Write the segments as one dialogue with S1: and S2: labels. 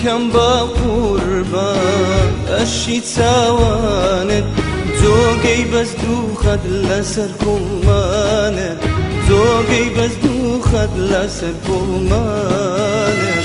S1: كم بقربان أشي تاوانت زوجي بس دوخد لسر كمانت زوجي بس دوخد لسر كمانت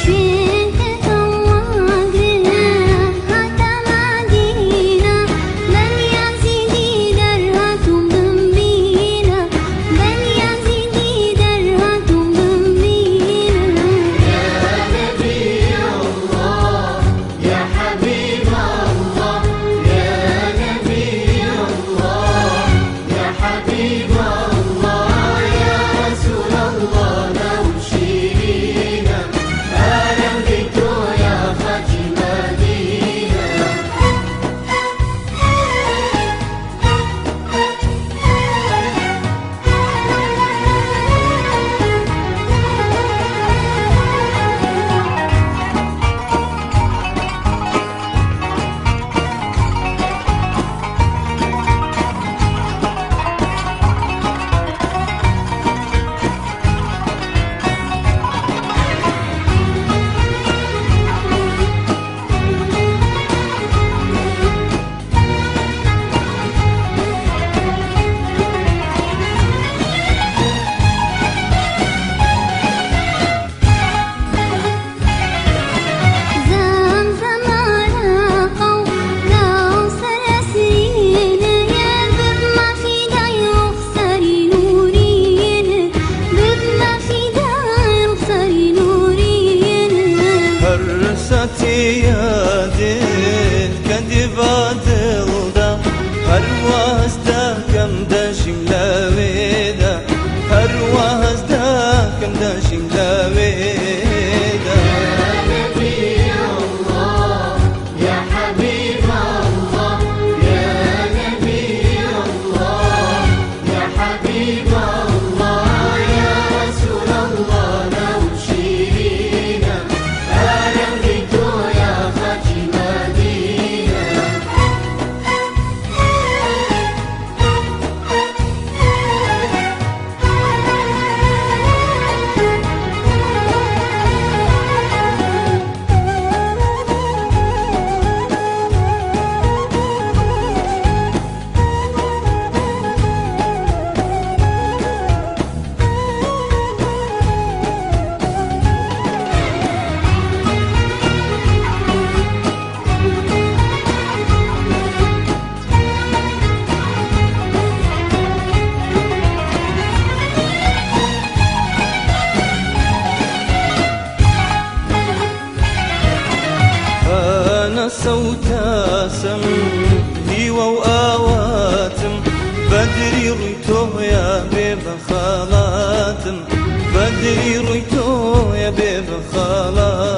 S1: يادين كدبات الدا هرواز دا كم دا شملا ويدا هرواز دا كم دا شملا ويدا
S2: يا نبي الله يا حبيب الله يا نبي الله يا حبيب الله يا رسول الله لو شيرينا أهلا بك يا خاتم مدينة
S1: صوتاسم هيوا وآواتم بدري ريتو يا بيبا خالاتم بدري ريتو يا بيبا خالاتم